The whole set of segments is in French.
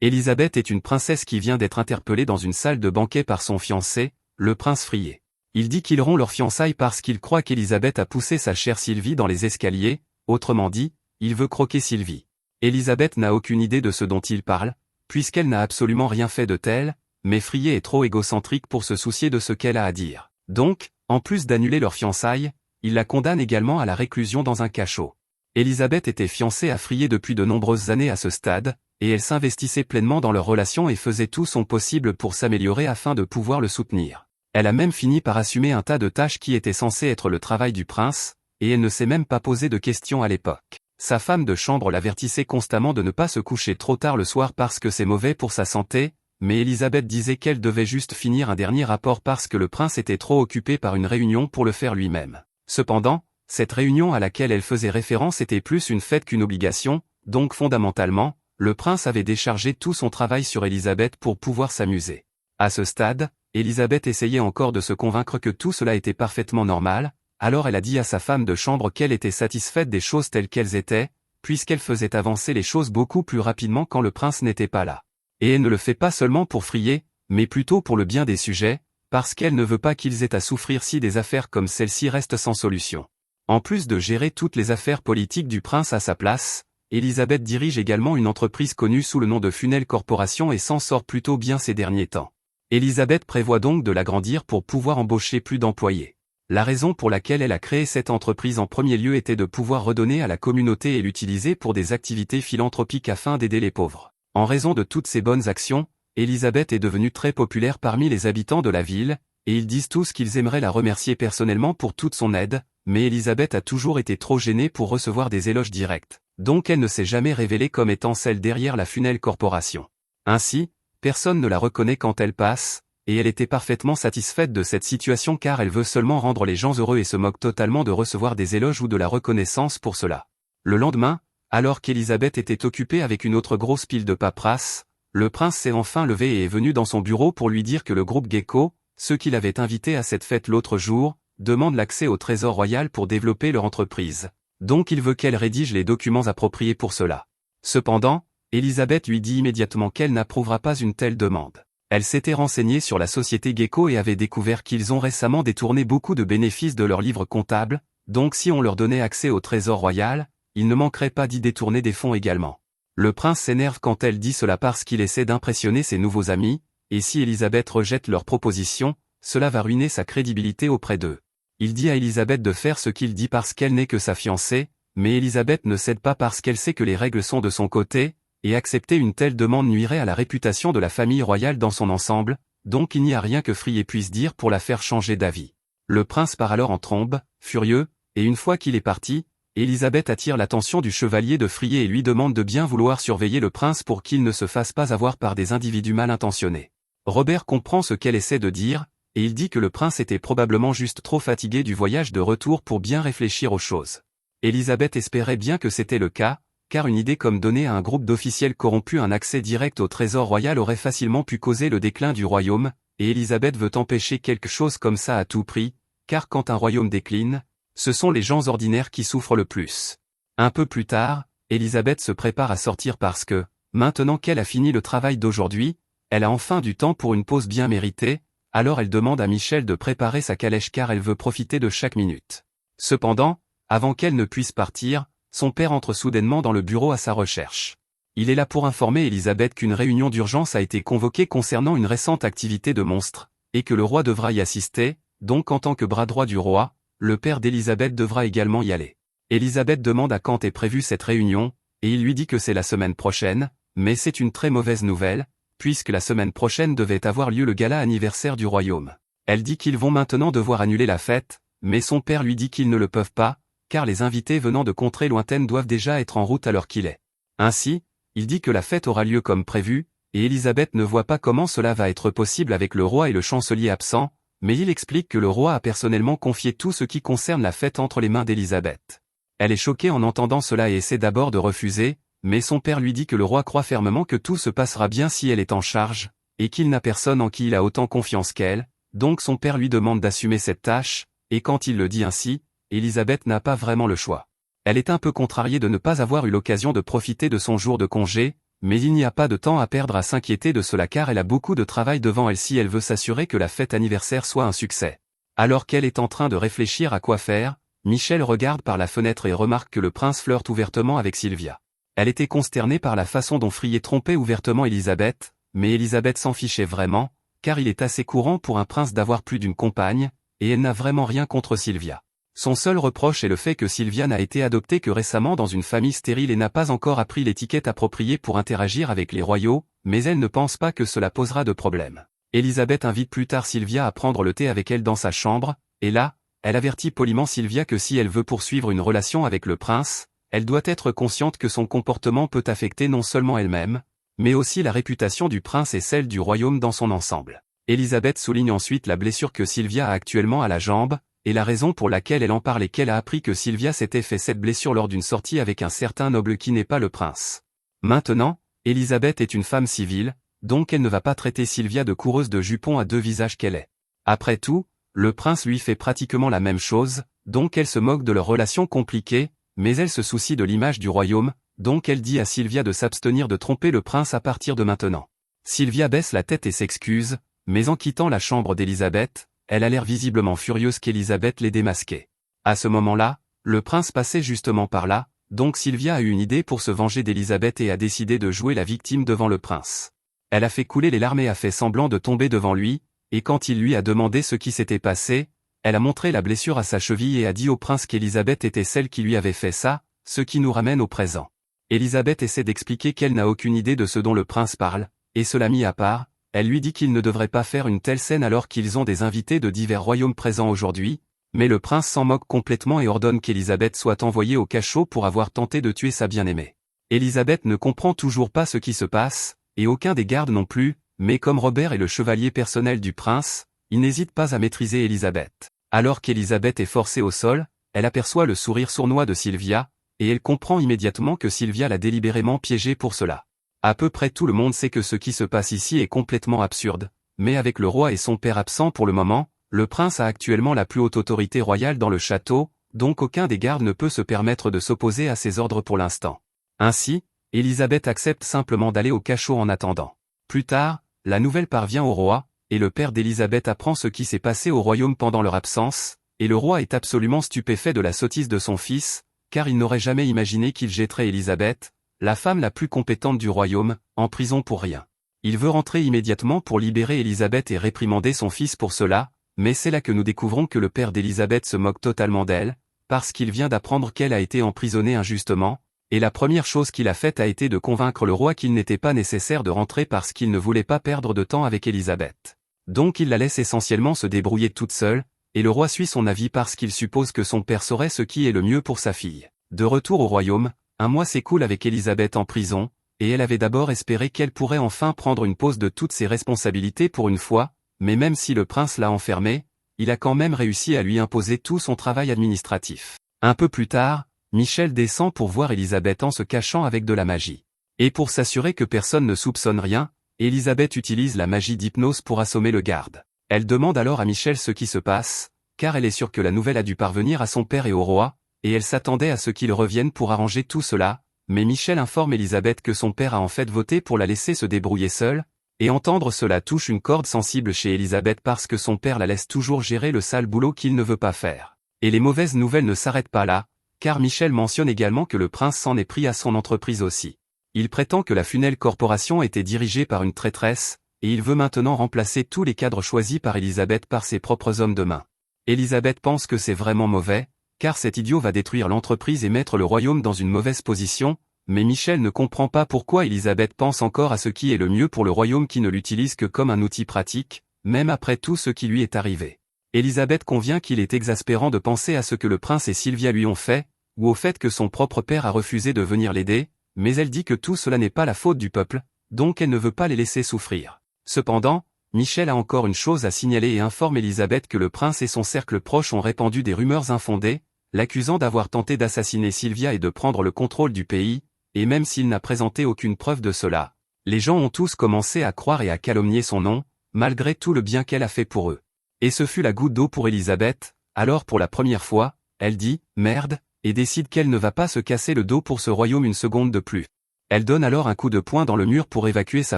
Élisabeth est une princesse qui vient d'être interpellée dans une salle de banquet par son fiancé, le prince Frié. Il dit qu'ils rompt leur fiançailles parce qu'il croit qu'Élisabeth a poussé sa chère Sylvie dans les escaliers, autrement dit, il veut croquer Sylvie. Élisabeth n'a aucune idée de ce dont il parle, puisqu'elle n'a absolument rien fait de tel, mais Frié est trop égocentrique pour se soucier de ce qu'elle a à dire. Donc, en plus d'annuler leur fiançailles, il la condamne également à la réclusion dans un cachot. Élisabeth était fiancée à Frié depuis de nombreuses années à ce stade, et elle s'investissait pleinement dans leur relation et faisait tout son possible pour s'améliorer afin de pouvoir le soutenir. Elle a même fini par assumer un tas de tâches qui étaient censées être le travail du prince, et elle ne s'est même pas posé de questions à l'époque. Sa femme de chambre l'avertissait constamment de ne pas se coucher trop tard le soir parce que c'est mauvais pour sa santé, mais Élisabeth disait qu'elle devait juste finir un dernier rapport parce que le prince était trop occupé par une réunion pour le faire lui-même. Cependant, cette réunion à laquelle elle faisait référence était plus une fête qu'une obligation, donc fondamentalement, le prince avait déchargé tout son travail sur Élisabeth pour pouvoir s'amuser. À ce stade, Élisabeth essayait encore de se convaincre que tout cela était parfaitement normal, alors elle a dit à sa femme de chambre qu'elle était satisfaite des choses telles qu'elles étaient, puisqu'elle faisait avancer les choses beaucoup plus rapidement quand le prince n'était pas là. Et elle ne le fait pas seulement pour Frié, mais plutôt pour le bien des sujets, parce qu'elle ne veut pas qu'ils aient à souffrir si des affaires comme celle-ci restent sans solution. En plus de gérer toutes les affaires politiques du prince à sa place, Élisabeth dirige également une entreprise connue sous le nom de Funel Corporation et s'en sort plutôt bien ces derniers temps. Élisabeth prévoit donc de l'agrandir pour pouvoir embaucher plus d'employés. La raison pour laquelle elle a créé cette entreprise en premier lieu était de pouvoir redonner à la communauté et l'utiliser pour des activités philanthropiques afin d'aider les pauvres. En raison de toutes ces bonnes actions, Élisabeth est devenue très populaire parmi les habitants de la ville, et ils disent tous qu'ils aimeraient la remercier personnellement pour toute son aide, mais Élisabeth a toujours été trop gênée pour recevoir des éloges directs, donc elle ne s'est jamais révélée comme étant celle derrière la Funel Corporation. Ainsi, personne ne la reconnaît quand elle passe, et elle était parfaitement satisfaite de cette situation car elle veut seulement rendre les gens heureux et se moque totalement de recevoir des éloges ou de la reconnaissance pour cela. Le lendemain, alors qu'Élisabeth était occupée avec une autre grosse pile de paperasse, le prince s'est enfin levé et est venu dans son bureau pour lui dire que le groupe Gecko, ceux qui l'avaient invité à cette fête l'autre jour, demande l'accès au trésor royal pour développer leur entreprise. Donc il veut qu'elle rédige les documents appropriés pour cela. Cependant, Élisabeth lui dit immédiatement qu'elle n'approuvera pas une telle demande. Elle s'était renseignée sur la société Gecko et avait découvert qu'ils ont récemment détourné beaucoup de bénéfices de leurs livres comptables, donc si on leur donnait accès au trésor royal, ils ne manqueraient pas d'y détourner des fonds également. Le prince s'énerve quand elle dit cela parce qu'il essaie d'impressionner ses nouveaux amis, et si Élisabeth rejette leur proposition, cela va ruiner sa crédibilité auprès d'eux. Il dit à Élisabeth de faire ce qu'il dit parce qu'elle n'est que sa fiancée, mais Élisabeth ne cède pas parce qu'elle sait que les règles sont de son côté, et accepter une telle demande nuirait à la réputation de la famille royale dans son ensemble, donc il n'y a rien que Frié puisse dire pour la faire changer d'avis. Le prince part alors en trombe, furieux, et une fois qu'il est parti, Élisabeth attire l'attention du chevalier de Frié et lui demande de bien vouloir surveiller le prince pour qu'il ne se fasse pas avoir par des individus mal intentionnés. Robert comprend ce qu'elle essaie de dire, et il dit que le prince était probablement juste trop fatigué du voyage de retour pour bien réfléchir aux choses. Élisabeth espérait bien que c'était le cas, car une idée comme donner à un groupe d'officiels corrompus un accès direct au trésor royal aurait facilement pu causer le déclin du royaume, et Élisabeth veut empêcher quelque chose comme ça à tout prix, car quand un royaume décline, ce sont les gens ordinaires qui souffrent le plus. Un peu plus tard, Élisabeth se prépare à sortir parce que, maintenant qu'elle a fini le travail d'aujourd'hui, elle a enfin du temps pour une pause bien méritée, alors elle demande à Michel de préparer sa calèche car elle veut profiter de chaque minute. Cependant, avant qu'elle ne puisse partir, son père entre soudainement dans le bureau à sa recherche. Il est là pour informer Élisabeth qu'une réunion d'urgence a été convoquée concernant une récente activité de monstre, et que le roi devra y assister, donc en tant que bras droit du roi, le père d'Élisabeth devra également y aller. Élisabeth demande à quand est prévue cette réunion, et il lui dit que c'est la semaine prochaine, mais c'est une très mauvaise nouvelle, puisque la semaine prochaine devait avoir lieu le gala anniversaire du royaume. Elle dit qu'ils vont maintenant devoir annuler la fête, mais son père lui dit qu'ils ne le peuvent pas, car les invités venant de contrées lointaines doivent déjà être en route à l'heure qu'il est. Ainsi, il dit que la fête aura lieu comme prévu, et Élisabeth ne voit pas comment cela va être possible avec le roi et le chancelier absents, mais il explique que le roi a personnellement confié tout ce qui concerne la fête entre les mains d'Élisabeth. Elle est choquée en entendant cela et essaie d'abord de refuser, mais son père lui dit que le roi croit fermement que tout se passera bien si elle est en charge, et qu'il n'a personne en qui il a autant confiance qu'elle, donc son père lui demande d'assumer cette tâche, et quand il le dit ainsi, Élisabeth n'a pas vraiment le choix. Elle est un peu contrariée de ne pas avoir eu l'occasion de profiter de son jour de congé, Mais il n'y a pas de temps à perdre à s'inquiéter de cela car elle a beaucoup de travail devant elle si elle veut s'assurer que la fête anniversaire soit un succès. Alors qu'elle est en train de réfléchir à quoi faire, Michel regarde par la fenêtre et remarque que le prince flirte ouvertement avec Sylvia. Elle était consternée par la façon dont Frier trompait ouvertement Elisabeth, mais Elisabeth s'en fichait vraiment, car il est assez courant pour un prince d'avoir plus d'une compagne, et elle n'a vraiment rien contre Sylvia. Son seul reproche est le fait que Sylvia n'a été adoptée que récemment dans une famille stérile et n'a pas encore appris l'étiquette appropriée pour interagir avec les royaux, mais elle ne pense pas que cela posera de problème. Elisabeth invite plus tard Sylvia à prendre le thé avec elle dans sa chambre, et là, elle avertit poliment Sylvia que si elle veut poursuivre une relation avec le prince, elle doit être consciente que son comportement peut affecter non seulement elle-même, mais aussi la réputation du prince et celle du royaume dans son ensemble. Elisabeth souligne ensuite la blessure que Sylvia a actuellement à la jambe, et la raison pour laquelle elle en parle est qu'elle a appris que Sylvia s'était fait cette blessure lors d'une sortie avec un certain noble qui n'est pas le prince. Maintenant, Elisabeth est une femme civile, donc elle ne va pas traiter Sylvia de coureuse de jupons à deux visages qu'elle est. Après tout, le prince lui fait pratiquement la même chose, donc elle se moque de leur relation compliquée, mais elle se soucie de l'image du royaume, donc elle dit à Sylvia de s'abstenir de tromper le prince à partir de maintenant. Sylvia baisse la tête et s'excuse, mais en quittant la chambre d'Elisabeth, elle a l'air visiblement furieuse qu'Elisabeth l'ait démasquée. À ce moment-là, le prince passait justement par là, donc Sylvia a eu une idée pour se venger d'Elisabeth et a décidé de jouer la victime devant le prince. Elle a fait couler les larmes et a fait semblant de tomber devant lui, et quand il lui a demandé ce qui s'était passé, elle a montré la blessure à sa cheville et a dit au prince qu'Elisabeth était celle qui lui avait fait ça, ce qui nous ramène au présent. Elisabeth essaie d'expliquer qu'elle n'a aucune idée de ce dont le prince parle, et cela mis à part, elle lui dit qu'il ne devrait pas faire une telle scène alors qu'ils ont des invités de divers royaumes présents aujourd'hui, mais le prince s'en moque complètement et ordonne qu'Elisabeth soit envoyée au cachot pour avoir tenté de tuer sa bien-aimée. Elisabeth ne comprend toujours pas ce qui se passe, et aucun des gardes non plus, mais comme Robert est le chevalier personnel du prince, il n'hésite pas à maîtriser Elisabeth. Alors qu'Elisabeth est forcée au sol, elle aperçoit le sourire sournois de Sylvia, et elle comprend immédiatement que Sylvia l'a délibérément piégée pour cela. À peu près tout le monde sait que ce qui se passe ici est complètement absurde, mais avec le roi et son père absents pour le moment, le prince a actuellement la plus haute autorité royale dans le château, donc aucun des gardes ne peut se permettre de s'opposer à ses ordres pour l'instant. Ainsi, Elisabeth accepte simplement d'aller au cachot en attendant. Plus tard, la nouvelle parvient au roi, et le père d'Elisabeth apprend ce qui s'est passé au royaume pendant leur absence, et le roi est absolument stupéfait de la sottise de son fils, car il n'aurait jamais imaginé qu'il jetterait Elisabeth, la femme la plus compétente du royaume, en prison pour rien. Il veut rentrer immédiatement pour libérer Elisabeth et réprimander son fils pour cela, mais c'est là que nous découvrons que le père d'Elisabeth se moque totalement d'elle, parce qu'il vient d'apprendre qu'elle a été emprisonnée injustement, et la première chose qu'il a faite a été de convaincre le roi qu'il n'était pas nécessaire de rentrer parce qu'il ne voulait pas perdre de temps avec Elisabeth. Donc il la laisse essentiellement se débrouiller toute seule, et le roi suit son avis parce qu'il suppose que son père saurait ce qui est le mieux pour sa fille. De retour au royaume, un mois s'écoule avec Elisabeth en prison, et elle avait d'abord espéré qu'elle pourrait enfin prendre une pause de toutes ses responsabilités pour une fois, mais même si le prince l'a enfermée, il a quand même réussi à lui imposer tout son travail administratif. Un peu plus tard, Michel descend pour voir Elisabeth en se cachant avec de la magie. Et pour s'assurer que personne ne soupçonne rien, Elisabeth utilise la magie d'hypnose pour assommer le garde. Elle demande alors à Michel ce qui se passe, car elle est sûre que la nouvelle a dû parvenir à son père et au roi, et elle s'attendait à ce qu'ils reviennent pour arranger tout cela, mais Michel informe Elisabeth que son père a en fait voté pour la laisser se débrouiller seule, et entendre cela touche une corde sensible chez Elisabeth parce que son père la laisse toujours gérer le sale boulot qu'il ne veut pas faire. Et les mauvaises nouvelles ne s'arrêtent pas là, car Michel mentionne également que le prince s'en est pris à son entreprise aussi. Il prétend que la Funel Corporation était dirigée par une traîtresse, et il veut maintenant remplacer tous les cadres choisis par Elisabeth par ses propres hommes de main. Elisabeth pense que c'est vraiment mauvais, car cet idiot va détruire l'entreprise et mettre le royaume dans une mauvaise position, mais Michel ne comprend pas pourquoi Elisabeth pense encore à ce qui est le mieux pour le royaume qui ne l'utilise que comme un outil pratique, même après tout ce qui lui est arrivé. Elisabeth convient qu'il est exaspérant de penser à ce que le prince et Sylvia lui ont fait, ou au fait que son propre père a refusé de venir l'aider, mais elle dit que tout cela n'est pas la faute du peuple, donc elle ne veut pas les laisser souffrir. Cependant, Michel a encore une chose à signaler et informe Elisabeth que le prince et son cercle proche ont répandu des rumeurs infondées, l'accusant d'avoir tenté d'assassiner Sylvia et de prendre le contrôle du pays, et même s'il n'a présenté aucune preuve de cela, les gens ont tous commencé à croire et à calomnier son nom, malgré tout le bien qu'elle a fait pour eux. Et ce fut la goutte d'eau pour Elisabeth, alors pour la première fois, elle dit « merde » et décide qu'elle ne va pas se casser le dos pour ce royaume une seconde de plus. Elle donne alors un coup de poing dans le mur pour évacuer sa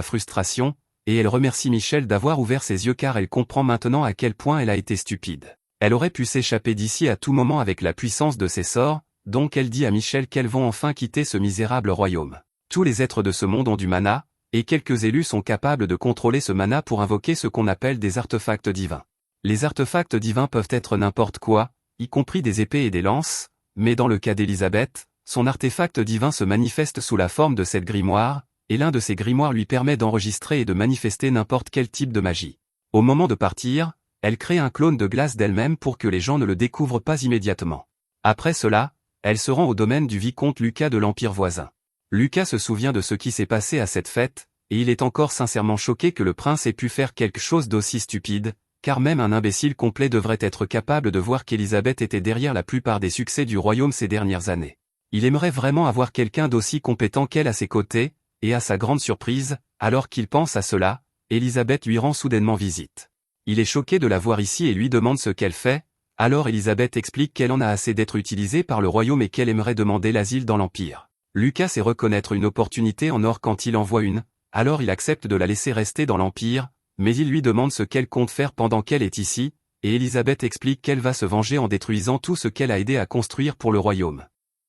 frustration, et elle remercie Michel d'avoir ouvert ses yeux car elle comprend maintenant à quel point elle a été stupide. Elle aurait pu s'échapper d'ici à tout moment avec la puissance de ses sorts, donc elle dit à Michel qu'elles vont enfin quitter ce misérable royaume. Tous les êtres de ce monde ont du mana, et quelques élus sont capables de contrôler ce mana pour invoquer ce qu'on appelle des artefacts divins. Les artefacts divins peuvent être n'importe quoi, y compris des épées et des lances, mais dans le cas d'Elisabeth, son artefact divin se manifeste sous la forme de cette grimoire, et l'un de ces grimoires lui permet d'enregistrer et de manifester n'importe quel type de magie. Au moment de partir, elle crée un clone de glace d'elle-même pour que les gens ne le découvrent pas immédiatement. Après cela, elle se rend au domaine du vicomte Lucas de l'Empire voisin. Lucas se souvient de ce qui s'est passé à cette fête, et il est encore sincèrement choqué que le prince ait pu faire quelque chose d'aussi stupide, car même un imbécile complet devrait être capable de voir qu'Élisabeth était derrière la plupart des succès du royaume ces dernières années. Il aimerait vraiment avoir quelqu'un d'aussi compétent qu'elle à ses côtés, et à sa grande surprise, alors qu'il pense à cela, Élisabeth lui rend soudainement visite. Il est choqué de la voir ici et lui demande ce qu'elle fait, alors Élisabeth explique qu'elle en a assez d'être utilisée par le royaume et qu'elle aimerait demander l'asile dans l'Empire. Lucas sait reconnaître une opportunité en or quand il en voit une, alors il accepte de la laisser rester dans l'Empire, mais il lui demande ce qu'elle compte faire pendant qu'elle est ici, et Élisabeth explique qu'elle va se venger en détruisant tout ce qu'elle a aidé à construire pour le royaume.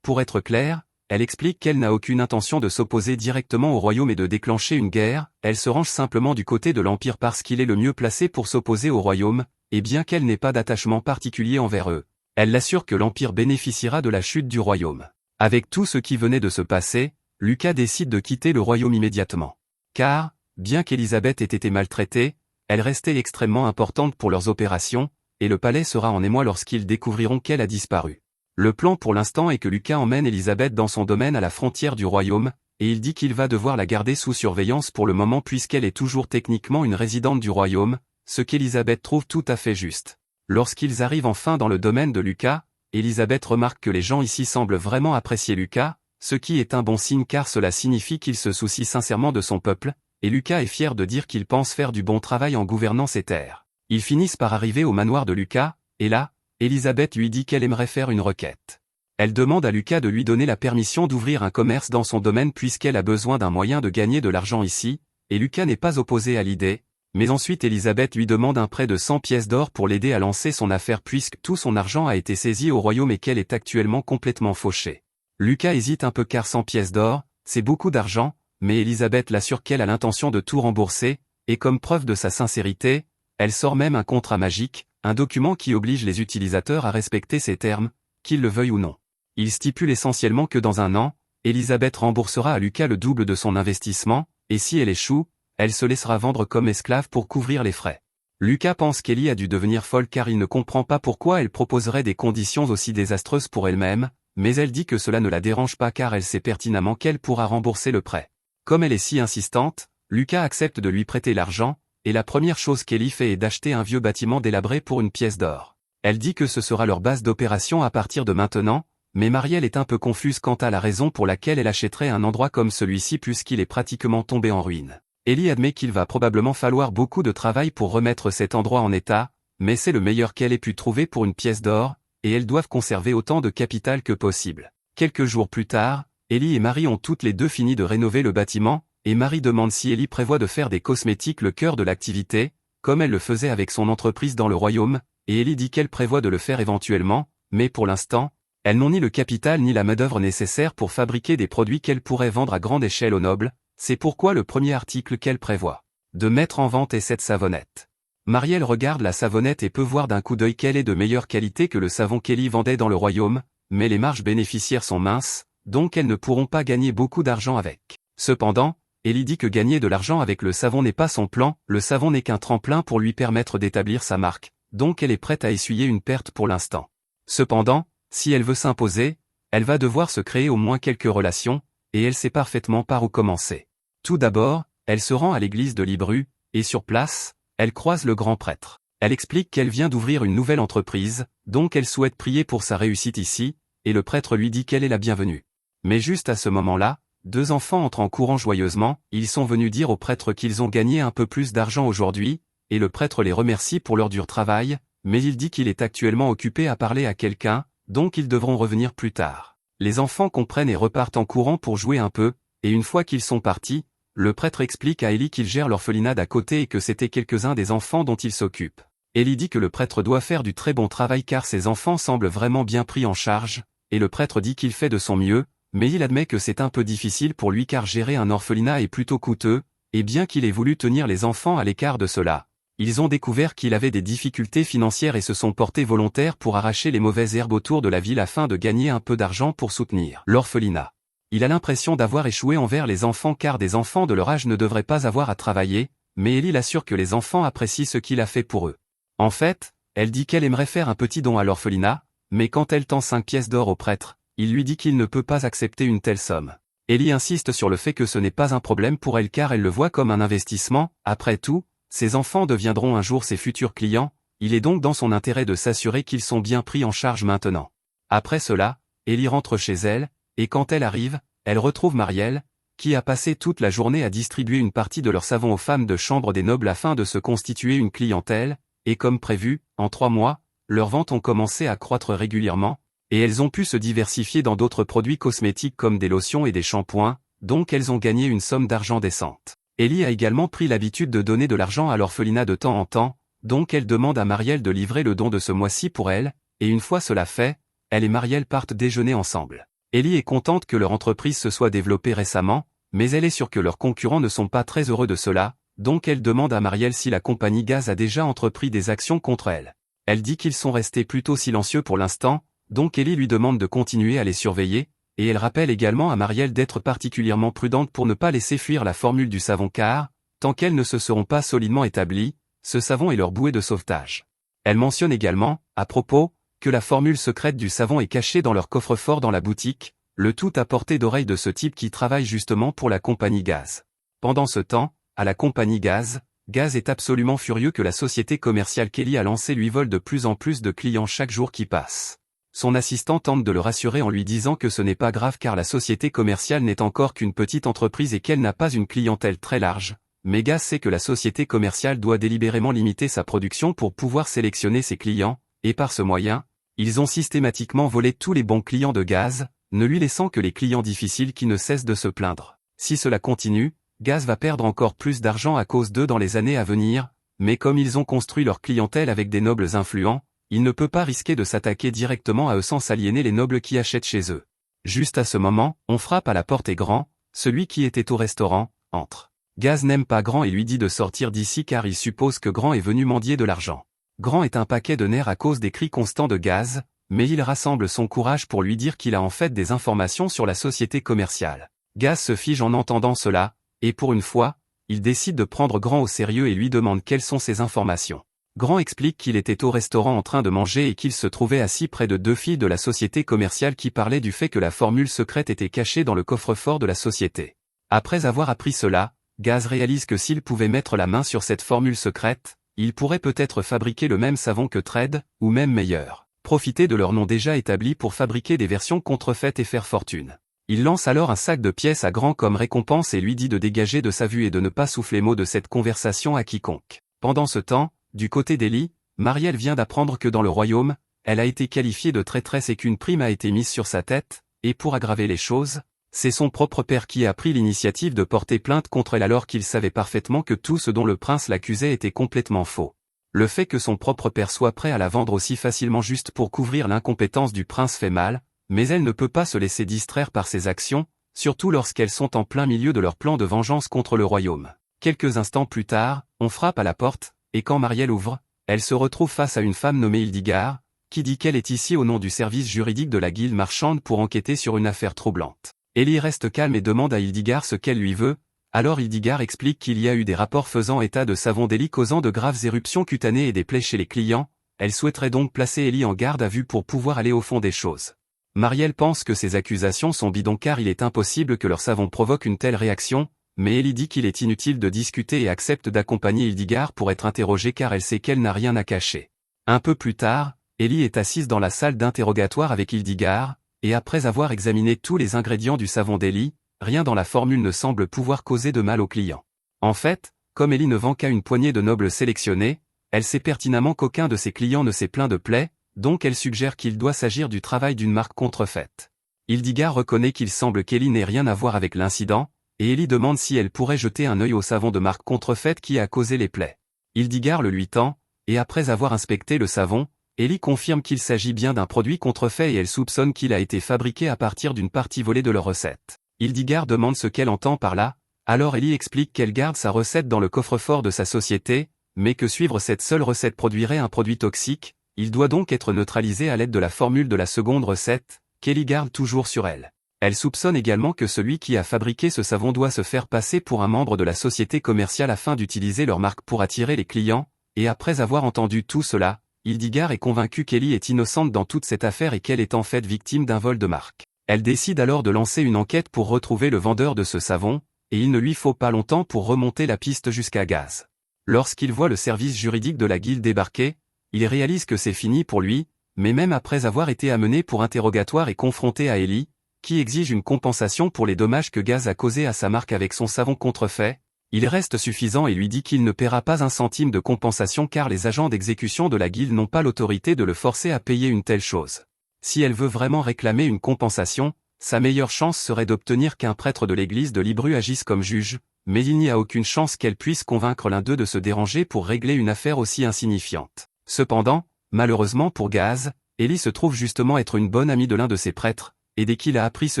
Pour être clair, elle explique qu'elle n'a aucune intention de s'opposer directement au royaume et de déclencher une guerre, elle se range simplement du côté de l'Empire parce qu'il est le mieux placé pour s'opposer au royaume, et bien qu'elle n'ait pas d'attachement particulier envers eux, elle l'assure que l'Empire bénéficiera de la chute du royaume. Avec tout ce qui venait de se passer, Lucas décide de quitter le royaume immédiatement. Car, bien qu'Élisabeth ait été maltraitée, elle restait extrêmement importante pour leurs opérations, et le palais sera en émoi lorsqu'ils découvriront qu'elle a disparu. Le plan pour l'instant est que Lucas emmène Élisabeth dans son domaine à la frontière du royaume, et il dit qu'il va devoir la garder sous surveillance pour le moment puisqu'elle est toujours techniquement une résidente du royaume, ce qu'Élisabeth trouve tout à fait juste. Lorsqu'ils arrivent enfin dans le domaine de Lucas, Élisabeth remarque que les gens ici semblent vraiment apprécier Lucas, ce qui est un bon signe car cela signifie qu'il se soucie sincèrement de son peuple, et Lucas est fier de dire qu'il pense faire du bon travail en gouvernant ces terres. Ils finissent par arriver au manoir de Lucas, et là, Élisabeth lui dit qu'elle aimerait faire une requête. Elle demande à Lucas de lui donner la permission d'ouvrir un commerce dans son domaine puisqu'elle a besoin d'un moyen de gagner de l'argent ici, et Lucas n'est pas opposé à l'idée, mais ensuite Élisabeth lui demande un prêt de 100 pièces d'or pour l'aider à lancer son affaire puisque tout son argent a été saisi au royaume et qu'elle est actuellement complètement fauchée. Lucas hésite un peu car 100 pièces d'or, c'est beaucoup d'argent, mais Élisabeth l'assure qu'elle a l'intention de tout rembourser, et comme preuve de sa sincérité, elle sort même un contrat magique, un document qui oblige les utilisateurs à respecter ces termes, qu'ils le veuillent ou non. Il stipule essentiellement que dans un an, Élisabeth remboursera à Lucas le double de son investissement, et si elle échoue, elle se laissera vendre comme esclave pour couvrir les frais. Lucas pense qu'Ellie a dû devenir folle car il ne comprend pas pourquoi elle proposerait des conditions aussi désastreuses pour elle-même, mais elle dit que cela ne la dérange pas car elle sait pertinemment qu'elle pourra rembourser le prêt. Comme elle est si insistante, Lucas accepte de lui prêter l'argent, et la première chose qu'Ellie fait est d'acheter un vieux bâtiment délabré pour une pièce d'or. Elle dit que ce sera leur base d'opération à partir de maintenant, mais Marielle est un peu confuse quant à la raison pour laquelle elle achèterait un endroit comme celui-ci puisqu'il est pratiquement tombé en ruine. Ellie admet qu'il va probablement falloir beaucoup de travail pour remettre cet endroit en état, mais c'est le meilleur qu'elle ait pu trouver pour une pièce d'or, et elles doivent conserver autant de capital que possible. Quelques jours plus tard, Ellie et Marie ont toutes les deux fini de rénover le bâtiment, et Marie demande si Ellie prévoit de faire des cosmétiques le cœur de l'activité, comme elle le faisait avec son entreprise dans le royaume, et Ellie dit qu'elle prévoit de le faire éventuellement, mais pour l'instant, elles n'ont ni le capital ni la main-d'œuvre nécessaire pour fabriquer des produits qu'elles pourraient vendre à grande échelle aux nobles, c'est pourquoi le premier article qu'elle prévoit de mettre en vente est cette savonnette. Marielle regarde la savonnette et peut voir d'un coup d'œil qu'elle est de meilleure qualité que le savon qu'Ellie vendait dans le royaume, mais les marges bénéficiaires sont minces, donc elles ne pourront pas gagner beaucoup d'argent avec. Cependant, Ellie dit que gagner de l'argent avec le savon n'est pas son plan, le savon n'est qu'un tremplin pour lui permettre d'établir sa marque, donc elle est prête à essuyer une perte pour l'instant. Cependant, si elle veut s'imposer, elle va devoir se créer au moins quelques relations, et elle sait parfaitement par où commencer. Tout d'abord, elle se rend à l'église de Libru, et sur place, elle croise le grand prêtre. Elle explique qu'elle vient d'ouvrir une nouvelle entreprise, donc elle souhaite prier pour sa réussite ici, et le prêtre lui dit qu'elle est la bienvenue. Mais juste à ce moment-là, deux enfants entrent en courant joyeusement, ils sont venus dire au prêtre qu'ils ont gagné un peu plus d'argent aujourd'hui, et le prêtre les remercie pour leur dur travail, mais il dit qu'il est actuellement occupé à parler à quelqu'un, donc ils devront revenir plus tard. Les enfants comprennent et repartent en courant pour jouer un peu, et une fois qu'ils sont partis, le prêtre explique à Ellie qu'il gère l'orphelinat d'à côté et que c'était quelques-uns des enfants dont il s'occupe. Ellie dit que le prêtre doit faire du très bon travail car ses enfants semblent vraiment bien pris en charge, et le prêtre dit qu'il fait de son mieux, mais il admet que c'est un peu difficile pour lui car gérer un orphelinat est plutôt coûteux, et bien qu'il ait voulu tenir les enfants à l'écart de cela, ils ont découvert qu'il avait des difficultés financières et se sont portés volontaires pour arracher les mauvaises herbes autour de la ville afin de gagner un peu d'argent pour soutenir l'orphelinat. Il a l'impression d'avoir échoué envers les enfants car des enfants de leur âge ne devraient pas avoir à travailler, mais Ellie l'assure que les enfants apprécient ce qu'il a fait pour eux. En fait, elle dit qu'elle aimerait faire un petit don à l'orphelinat, mais quand elle tend 5 pièces d'or au prêtre, il lui dit qu'il ne peut pas accepter une telle somme. Ellie insiste sur le fait que ce n'est pas un problème pour elle car elle le voit comme un investissement, après tout, ses enfants deviendront un jour ses futurs clients, il est donc dans son intérêt de s'assurer qu'ils sont bien pris en charge maintenant. Après cela, Ellie rentre chez elle, et quand elle arrive, elle retrouve Marielle, qui a passé toute la journée à distribuer une partie de leur savon aux femmes de chambre des nobles afin de se constituer une clientèle, et comme prévu, en 3 mois, leurs ventes ont commencé à croître régulièrement, et elles ont pu se diversifier dans d'autres produits cosmétiques comme des lotions et des shampoings, donc elles ont gagné une somme d'argent décente. Ellie a également pris l'habitude de donner de l'argent à l'orphelinat de temps en temps, donc elle demande à Marielle de livrer le don de ce mois-ci pour elle, et une fois cela fait, elle et Marielle partent déjeuner ensemble. Ellie est contente que leur entreprise se soit développée récemment, mais elle est sûre que leurs concurrents ne sont pas très heureux de cela, donc elle demande à Marielle si la compagnie Gaz a déjà entrepris des actions contre elle. Elle dit qu'ils sont restés plutôt silencieux pour l'instant, donc Ellie lui demande de continuer à les surveiller, et elle rappelle également à Marielle d'être particulièrement prudente pour ne pas laisser fuir la formule du savon car, tant qu'elles ne se seront pas solidement établies, ce savon est leur bouée de sauvetage. Elle mentionne également, à propos, que la formule secrète du savon est cachée dans leur coffre-fort dans la boutique, le tout à portée d'oreille de ce type qui travaille justement pour la compagnie Gaz. Pendant ce temps, à la compagnie Gaz est absolument furieux que la société commerciale qu'Ellie a lancée lui vole de plus en plus de clients chaque jour qui passe. Son assistant tente de le rassurer en lui disant que ce n'est pas grave car la société commerciale n'est encore qu'une petite entreprise et qu'elle n'a pas une clientèle très large, mais Gaz sait que la société commerciale doit délibérément limiter sa production pour pouvoir sélectionner ses clients, et par ce moyen, ils ont systématiquement volé tous les bons clients de Gaz, ne lui laissant que les clients difficiles qui ne cessent de se plaindre. Si cela continue, Gaz va perdre encore plus d'argent à cause d'eux dans les années à venir, mais comme ils ont construit leur clientèle avec des nobles influents, il ne peut pas risquer de s'attaquer directement à eux sans s'aliéner les nobles qui achètent chez eux. Juste à ce moment, on frappe à la porte et Grand, celui qui était au restaurant, entre. Gaz n'aime pas Grand et lui dit de sortir d'ici car il suppose que Grand est venu mendier de l'argent. Grand est un paquet de nerfs à cause des cris constants de Gaz, mais il rassemble son courage pour lui dire qu'il a en fait des informations sur la société commerciale. Gaz se fige en entendant cela, et pour une fois, il décide de prendre Grand au sérieux et lui demande quelles sont ses informations. Grand explique qu'il était au restaurant en train de manger et qu'il se trouvait assis près de 2 filles de la société commerciale qui parlaient du fait que la formule secrète était cachée dans le coffre-fort de la société. Après avoir appris cela, Gaz réalise que s'il pouvait mettre la main sur cette formule secrète, il pourrait peut-être fabriquer le même savon que Trade, ou même meilleur. Profiter de leur nom déjà établi pour fabriquer des versions contrefaites et faire fortune. Il lance alors un sac de pièces à Grand comme récompense et lui dit de dégager de sa vue et de ne pas souffler mot de cette conversation à quiconque. Pendant ce temps, du côté d'Ellie, Marielle vient d'apprendre que dans le royaume, elle a été qualifiée de traîtresse et qu'une prime a été mise sur sa tête, et pour aggraver les choses, c'est son propre père qui a pris l'initiative de porter plainte contre elle alors qu'il savait parfaitement que tout ce dont le prince l'accusait était complètement faux. Le fait que son propre père soit prêt à la vendre aussi facilement juste pour couvrir l'incompétence du prince fait mal, mais elle ne peut pas se laisser distraire par ses actions, surtout lorsqu'elles sont en plein milieu de leur plan de vengeance contre le royaume. Quelques instants plus tard, on frappe à la porte, et quand Marielle ouvre, elle se retrouve face à une femme nommée Hildegard, qui dit qu'elle est ici au nom du service juridique de la guilde marchande pour enquêter sur une affaire troublante. Ellie reste calme et demande à Hildegard ce qu'elle lui veut, alors Hildegard explique qu'il y a eu des rapports faisant état de savon d'Ellie causant de graves éruptions cutanées et des plaies chez les clients, elle souhaiterait donc placer Ellie en garde à vue pour pouvoir aller au fond des choses. Marielle pense que ces accusations sont bidons car il est impossible que leur savon provoque une telle réaction, mais Ellie dit qu'il est inutile de discuter et accepte d'accompagner Hildegard pour être interrogée car elle sait qu'elle n'a rien à cacher. Un peu plus tard, Ellie est assise dans la salle d'interrogatoire avec Hildegard, et après avoir examiné tous les ingrédients du savon d'Ellie, rien dans la formule ne semble pouvoir causer de mal aux clients. En fait, comme Ellie ne vend qu'à une poignée de nobles sélectionnés, elle sait pertinemment qu'aucun de ses clients ne s'est plaint de plaies, donc elle suggère qu'il doit s'agir du travail d'une marque contrefaite. Hildegard reconnaît qu'il semble qu'Ellie n'ait rien à voir avec l'incident, et Ellie demande si elle pourrait jeter un œil au savon de marque contrefaite qui a causé les plaies. Hildegard le lui tend, et après avoir inspecté le savon, Ellie confirme qu'il s'agit bien d'un produit contrefait et elle soupçonne qu'il a été fabriqué à partir d'une partie volée de leur recette. Hildegard demande ce qu'elle entend par là, alors Ellie explique qu'elle garde sa recette dans le coffre-fort de sa société, mais que suivre cette seule recette produirait un produit toxique, il doit donc être neutralisé à l'aide de la formule de la seconde recette, qu'Ellie garde toujours sur elle. Elle soupçonne également que celui qui a fabriqué ce savon doit se faire passer pour un membre de la société commerciale afin d'utiliser leur marque pour attirer les clients, et après avoir entendu tout cela, Hildegard est convaincue qu'Ellie est innocente dans toute cette affaire et qu'elle est en fait victime d'un vol de marque. Elle décide alors de lancer une enquête pour retrouver le vendeur de ce savon, et il ne lui faut pas longtemps pour remonter la piste jusqu'à Gaz. Lorsqu'il voit le service juridique de la guilde débarquer, il réalise que c'est fini pour lui, mais même après avoir été amené pour interrogatoire et confronté à Ellie, qui exige une compensation pour les dommages que Gaz a causés à sa marque avec son savon contrefait, il reste suffisant et lui dit qu'il ne paiera pas un centime de compensation car les agents d'exécution de la guilde n'ont pas l'autorité de le forcer à payer une telle chose. Si elle veut vraiment réclamer une compensation, sa meilleure chance serait d'obtenir qu'un prêtre de l'église de Libru agisse comme juge, mais il n'y a aucune chance qu'elle puisse convaincre l'un d'eux de se déranger pour régler une affaire aussi insignifiante. Cependant, malheureusement pour Gaz, Ellie se trouve justement être une bonne amie de l'un de ses prêtres, et dès qu'il a appris ce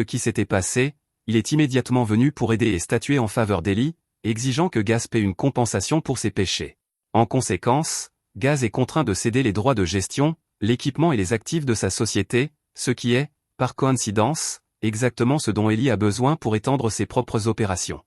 qui s'était passé, il est immédiatement venu pour aider et statuer en faveur d'Ellie, exigeant que Gaz paie une compensation pour ses péchés. En conséquence, Gaz est contraint de céder les droits de gestion, l'équipement et les actifs de sa société, ce qui est, par coïncidence, exactement ce dont Ellie a besoin pour étendre ses propres opérations.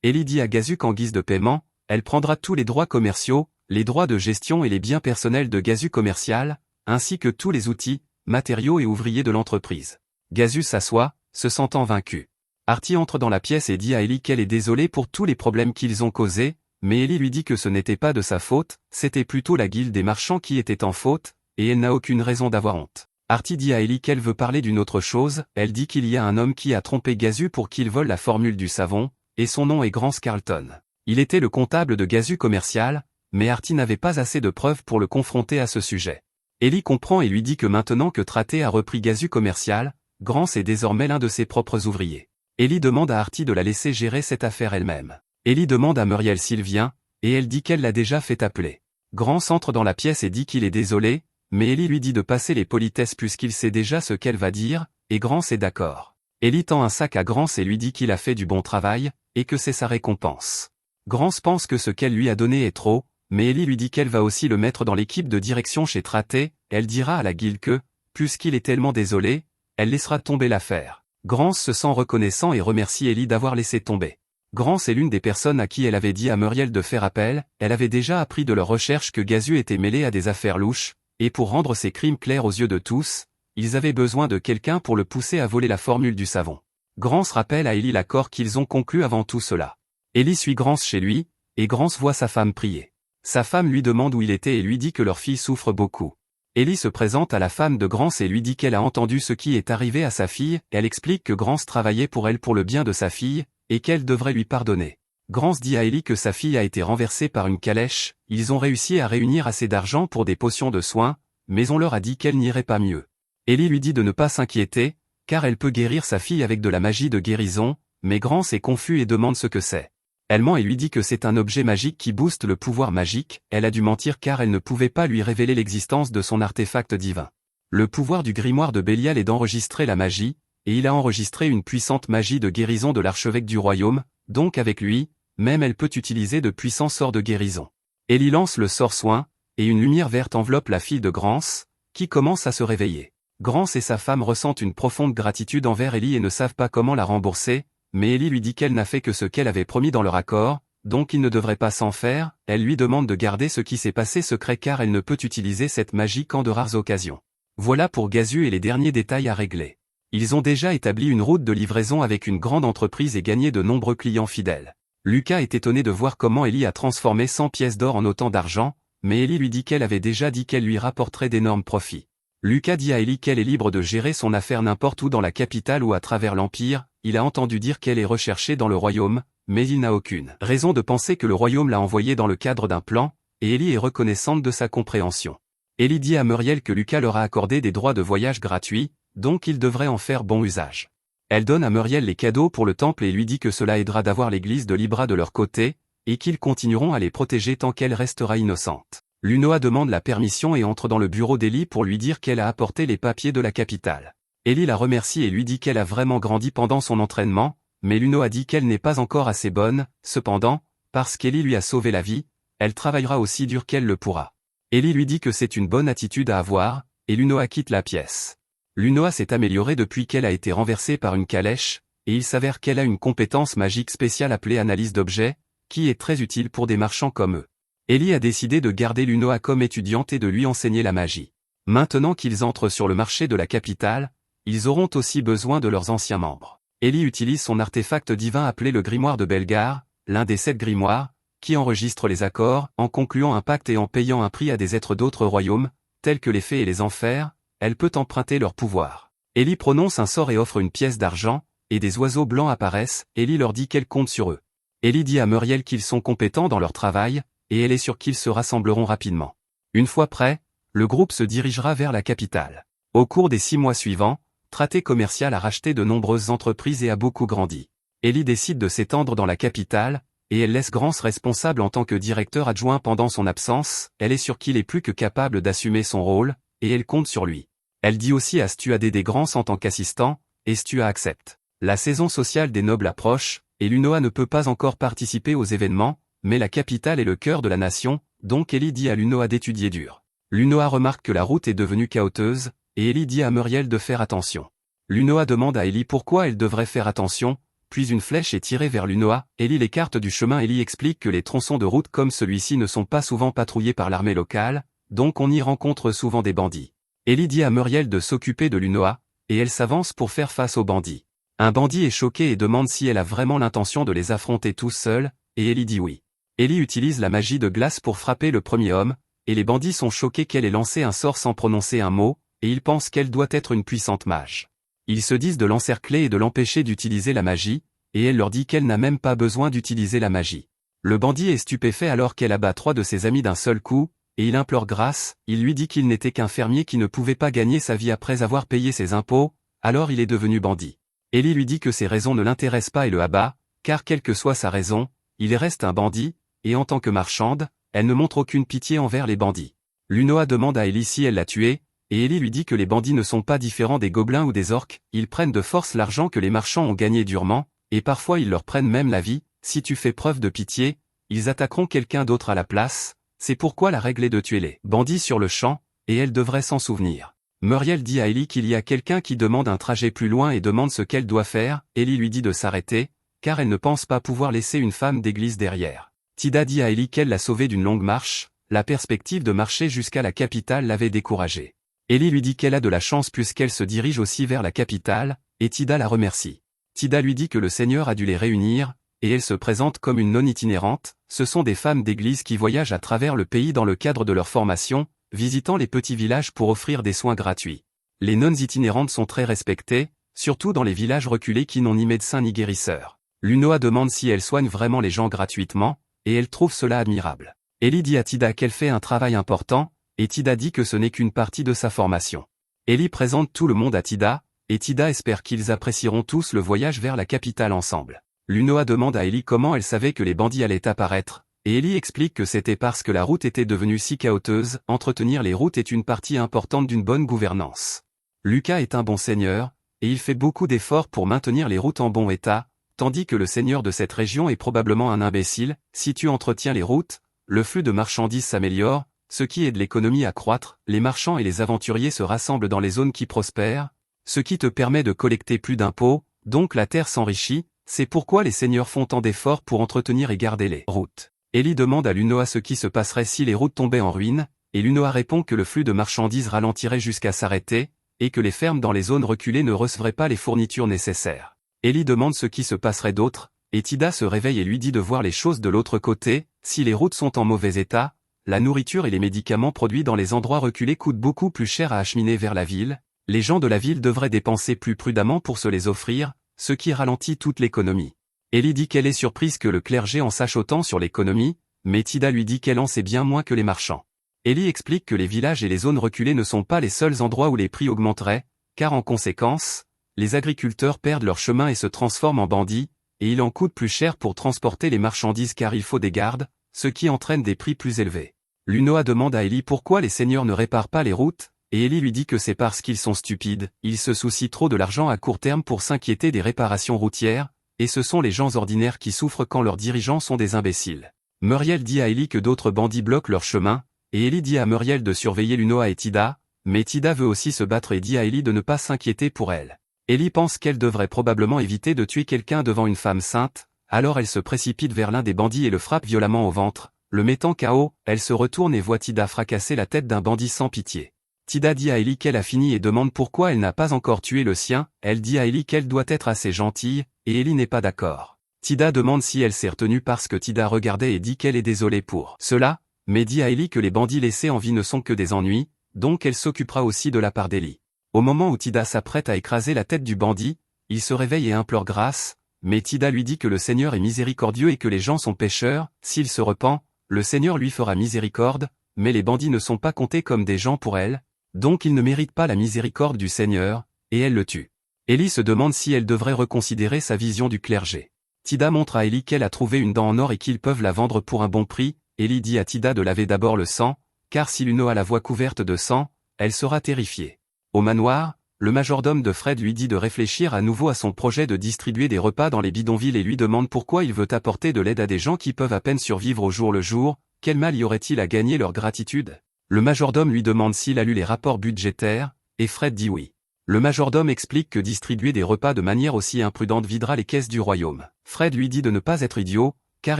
Ellie dit à Gazu qu'en guise de paiement, elle prendra tous les droits commerciaux, les droits de gestion et les biens personnels de Gazu commercial, ainsi que tous les outils, matériaux et ouvriers de l'entreprise. Gazu s'assoit, se sentant vaincu. Artie entre dans la pièce et dit à Ellie qu'elle est désolée pour tous les problèmes qu'ils ont causés, mais Ellie lui dit que ce n'était pas de sa faute, c'était plutôt la guilde des marchands qui était en faute, et elle n'a aucune raison d'avoir honte. Artie dit à Ellie qu'elle veut parler d'une autre chose, elle dit qu'il y a un homme qui a trompé Gazu pour qu'il vole la formule du savon, et son nom est Grance Carlton. Il était le comptable de Gazu commercial, mais Artie n'avait pas assez de preuves pour le confronter à ce sujet. Ellie comprend et lui dit que maintenant que Traté a repris Gazu commercial, Grance est désormais l'un de ses propres ouvriers. Ellie demande à Artie de la laisser gérer cette affaire elle-même. Ellie demande à Muriel s'il vient, et elle dit qu'elle l'a déjà fait appeler. Grance entre dans la pièce et dit qu'il est désolé, mais Ellie lui dit de passer les politesses puisqu'il sait déjà ce qu'elle va dire, et Grance est d'accord. Ellie tend un sac à Grance et lui dit qu'il a fait du bon travail, et que c'est sa récompense. Grance pense que ce qu'elle lui a donné est trop, mais Ellie lui dit qu'elle va aussi le mettre dans l'équipe de direction chez Traté, elle dira à la guilde que, puisqu'il est tellement désolé, elle laissera tomber l'affaire. Grance se sent reconnaissant et remercie Ellie d'avoir laissé tomber. Grance est l'une des personnes à qui elle avait dit à Muriel de faire appel, elle avait déjà appris de leur recherche que Gazu était mêlé à des affaires louches, et pour rendre ses crimes clairs aux yeux de tous, ils avaient besoin de quelqu'un pour le pousser à voler la formule du savon. Grance rappelle à Ellie l'accord qu'ils ont conclu avant tout cela. Ellie suit Grance chez lui, et Grance voit sa femme prier. Sa femme lui demande où il était et lui dit que leur fille souffre beaucoup. Ellie se présente à la femme de Grance et lui dit qu'elle a entendu ce qui est arrivé à sa fille, elle explique que Grance travaillait pour elle pour le bien de sa fille, et qu'elle devrait lui pardonner. Grance dit à Ellie que sa fille a été renversée par une calèche, ils ont réussi à réunir assez d'argent pour des potions de soins, mais on leur a dit qu'elle n'irait pas mieux. Ellie lui dit de ne pas s'inquiéter, car elle peut guérir sa fille avec de la magie de guérison, mais Grance est confus et demande ce que c'est. Elle ment et lui dit que c'est un objet magique qui booste le pouvoir magique, elle a dû mentir car elle ne pouvait pas lui révéler l'existence de son artefact divin. Le pouvoir du grimoire de Bélial est d'enregistrer la magie, et il a enregistré une puissante magie de guérison de l'archevêque du royaume, donc avec lui, même elle peut utiliser de puissants sorts de guérison. Ellie lance le sort soin, et une lumière verte enveloppe la fille de Grance, qui commence à se réveiller. Grance et sa femme ressentent une profonde gratitude envers Ellie et ne savent pas comment la rembourser, mais Ellie lui dit qu'elle n'a fait que ce qu'elle avait promis dans leur accord, donc il ne devrait pas s'en faire, elle lui demande de garder ce qui s'est passé secret car elle ne peut utiliser cette magie qu'en de rares occasions. Voilà pour Gazu et les derniers détails à régler. Ils ont déjà établi une route de livraison avec une grande entreprise et gagné de nombreux clients fidèles. Lucas est étonné de voir comment Ellie a transformé 100 pièces d'or en autant d'argent, mais Ellie lui dit qu'elle avait déjà dit qu'elle lui rapporterait d'énormes profits. Lucas dit à Ellie qu'elle est libre de gérer son affaire n'importe où dans la capitale ou à travers l'Empire, il a entendu dire qu'elle est recherchée dans le royaume, mais il n'a aucune raison de penser que le royaume l'a envoyée dans le cadre d'un plan, et Ellie est reconnaissante de sa compréhension. Ellie dit à Muriel que Lucas leur a accordé des droits de voyage gratuits, donc il devrait en faire bon usage. Elle donne à Muriel les cadeaux pour le temple et lui dit que cela aidera d'avoir l'église de Libra de leur côté, et qu'ils continueront à les protéger tant qu'elle restera innocente. Lunoa demande la permission et entre dans le bureau d'Ellie pour lui dire qu'elle a apporté les papiers de la capitale. Ellie la remercie et lui dit qu'elle a vraiment grandi pendant son entraînement, mais Lunoa dit qu'elle n'est pas encore assez bonne, cependant, parce qu'Ellie lui a sauvé la vie, elle travaillera aussi dur qu'elle le pourra. Ellie lui dit que c'est une bonne attitude à avoir, et Lunoa quitte la pièce. Lunoa s'est améliorée depuis qu'elle a été renversée par une calèche, et il s'avère qu'elle a une compétence magique spéciale appelée analyse d'objets, qui est très utile pour des marchands comme eux. Ellie a décidé de garder Lunoa comme étudiante et de lui enseigner la magie. Maintenant qu'ils entrent sur le marché de la capitale, ils auront aussi besoin de leurs anciens membres. Ellie utilise son artefact divin appelé le grimoire de Belgar, l'un des 7 grimoires, qui enregistre les accords, en concluant un pacte et en payant un prix à des êtres d'autres royaumes, tels que les fées et les enfers, elle peut emprunter leur pouvoir. Ellie prononce un sort et offre une pièce d'argent, et des oiseaux blancs apparaissent, Ellie leur dit qu'elle compte sur eux. Ellie dit à Muriel qu'ils sont compétents dans leur travail, et elle est sûre qu'ils se rassembleront rapidement. Une fois prêt, le groupe se dirigera vers la capitale. Au cours des 6 mois suivants, Traité Commercial a racheté de nombreuses entreprises et a beaucoup grandi. Ellie décide de s'étendre dans la capitale, et elle laisse Grance responsable en tant que directeur adjoint pendant son absence, elle est sûre qu'il est plus que capable d'assumer son rôle, et elle compte sur lui. Elle dit aussi à Stua d'aider Grance en tant qu'assistant, et Stua accepte. La saison sociale des nobles approche, et Lunoa ne peut pas encore participer aux événements, mais la capitale est le cœur de la nation, donc Ellie dit à Lunoa d'étudier dur. Lunoa remarque que la route est devenue chaoteuse, et Ellie dit à Muriel de faire attention. Lunoa demande à Ellie pourquoi elle devrait faire attention, puis une flèche est tirée vers Lunoa, Ellie l'écarte du chemin. Ellie explique que les tronçons de route comme celui-ci ne sont pas souvent patrouillés par l'armée locale, donc on y rencontre souvent des bandits. Ellie dit à Muriel de s'occuper de Lunoa, et elle s'avance pour faire face aux bandits. Un bandit est choqué et demande si elle a vraiment l'intention de les affronter tous seuls, et Ellie dit oui. Ellie utilise la magie de glace pour frapper le premier homme, et les bandits sont choqués qu'elle ait lancé un sort sans prononcer un mot, et ils pensent qu'elle doit être une puissante mage. Ils se disent de l'encercler et de l'empêcher d'utiliser la magie, et elle leur dit qu'elle n'a même pas besoin d'utiliser la magie. Le bandit est stupéfait alors qu'elle abat 3 de ses amis d'un seul coup, et il implore grâce, il lui dit qu'il n'était qu'un fermier qui ne pouvait pas gagner sa vie après avoir payé ses impôts, alors il est devenu bandit. Ellie lui dit que ses raisons ne l'intéressent pas et le abat, car quelle que soit sa raison, il reste un bandit, et en tant que marchande, elle ne montre aucune pitié envers les bandits. Lunoa demande à Ellie si elle l'a tué, et Ellie lui dit que les bandits ne sont pas différents des gobelins ou des orques, ils prennent de force l'argent que les marchands ont gagné durement, et parfois ils leur prennent même la vie, si tu fais preuve de pitié, ils attaqueront quelqu'un d'autre à la place, c'est pourquoi la règle est de tuer les bandits sur le champ, et elle devrait s'en souvenir. Muriel dit à Ellie qu'il y a quelqu'un qui demande un trajet plus loin et demande ce qu'elle doit faire, Ellie lui dit de s'arrêter, car elle ne pense pas pouvoir laisser une femme d'église derrière. Tida dit à Ellie qu'elle l'a sauvée d'une longue marche, la perspective de marcher jusqu'à la capitale l'avait découragée. Ellie lui dit qu'elle a de la chance puisqu'elle se dirige aussi vers la capitale, et Tida la remercie. Tida lui dit que le Seigneur a dû les réunir, et elle se présente comme une non-itinérante, ce sont des femmes d'église qui voyagent à travers le pays dans le cadre de leur formation, visitant les petits villages pour offrir des soins gratuits. Les nonnes itinérantes sont très respectées, surtout dans les villages reculés qui n'ont ni médecin ni guérisseur. Lunoa demande si elle soigne vraiment les gens gratuitement, et elle trouve cela admirable. Ellie dit à Tida qu'elle fait un travail important, et Tida dit que ce n'est qu'une partie de sa formation. Ellie présente tout le monde à Tida, et Tida espère qu'ils apprécieront tous le voyage vers la capitale ensemble. Lunoa demande à Ellie comment elle savait que les bandits allaient apparaître, et Ellie explique que c'était parce que la route était devenue si chaoteuse, entretenir les routes est une partie importante d'une bonne gouvernance. Lucas est un bon seigneur, et il fait beaucoup d'efforts pour maintenir les routes en bon état, tandis que le seigneur de cette région est probablement un imbécile. Si tu entretiens les routes, le flux de marchandises s'améliore, ce qui aide l'économie à croître, les marchands et les aventuriers se rassemblent dans les zones qui prospèrent, ce qui te permet de collecter plus d'impôts, donc la terre s'enrichit, c'est pourquoi les seigneurs font tant d'efforts pour entretenir et garder les routes. Ellie demande à Lunoa ce qui se passerait si les routes tombaient en ruine, et Lunoa répond que le flux de marchandises ralentirait jusqu'à s'arrêter, et que les fermes dans les zones reculées ne recevraient pas les fournitures nécessaires. Ellie demande ce qui se passerait d'autre, et Tida se réveille et lui dit de voir les choses de l'autre côté, si les routes sont en mauvais état, la nourriture et les médicaments produits dans les endroits reculés coûtent beaucoup plus cher à acheminer vers la ville, les gens de la ville devraient dépenser plus prudemment pour se les offrir, ce qui ralentit toute l'économie. Ellie dit qu'elle est surprise que le clergé en sache autant sur l'économie, mais Tida lui dit qu'elle en sait bien moins que les marchands. Ellie explique que les villages et les zones reculées ne sont pas les seuls endroits où les prix augmenteraient, car en conséquence, les agriculteurs perdent leur chemin et se transforment en bandits, et il en coûte plus cher pour transporter les marchandises car il faut des gardes, ce qui entraîne des prix plus élevés. Lunoa demande à Ellie pourquoi les seigneurs ne réparent pas les routes, et Ellie lui dit que c'est parce qu'ils sont stupides, ils se soucient trop de l'argent à court terme pour s'inquiéter des réparations routières, et ce sont les gens ordinaires qui souffrent quand leurs dirigeants sont des imbéciles. Muriel dit à Ellie que d'autres bandits bloquent leur chemin, et Ellie dit à Muriel de surveiller Lunoa et Tida, mais Tida veut aussi se battre et dit à Ellie de ne pas s'inquiéter pour elle. Ellie pense qu'elle devrait probablement éviter de tuer quelqu'un devant une femme sainte, alors elle se précipite vers l'un des bandits et le frappe violemment au ventre, le mettant KO, elle se retourne et voit Tida fracasser la tête d'un bandit sans pitié. Tida dit à Ellie qu'elle a fini et demande pourquoi elle n'a pas encore tué le sien, elle dit à Ellie qu'elle doit être assez gentille, et Ellie n'est pas d'accord. Tida demande si elle s'est retenue parce que Tida regardait et dit qu'elle est désolée pour cela, mais dit à Ellie que les bandits laissés en vie ne sont que des ennuis, donc elle s'occupera aussi de la part d'Ellie. Au moment où Tida s'apprête à écraser la tête du bandit, il se réveille et implore grâce, mais Tida lui dit que le Seigneur est miséricordieux et que les gens sont pécheurs, s'il se repent, le Seigneur lui fera miséricorde, mais les bandits ne sont pas comptés comme des gens pour elle, donc ils ne méritent pas la miséricorde du Seigneur, et elle le tue. Ellie se demande si elle devrait reconsidérer sa vision du clergé. Tida montre à Ellie qu'elle a trouvé une dent en or et qu'ils peuvent la vendre pour un bon prix, Ellie dit à Tida de laver d'abord le sang, car si Lunoa a la voix couverte de sang, elle sera terrifiée. Au manoir, le majordome de Fred lui dit de réfléchir à nouveau à son projet de distribuer des repas dans les bidonvilles et lui demande pourquoi il veut apporter de l'aide à des gens qui peuvent à peine survivre au jour le jour, quel mal y aurait-il à gagner leur gratitude? Le majordome lui demande s'il a lu les rapports budgétaires, et Fred dit oui. Le majordome explique que distribuer des repas de manière aussi imprudente videra les caisses du royaume. Fred lui dit de ne pas être idiot, car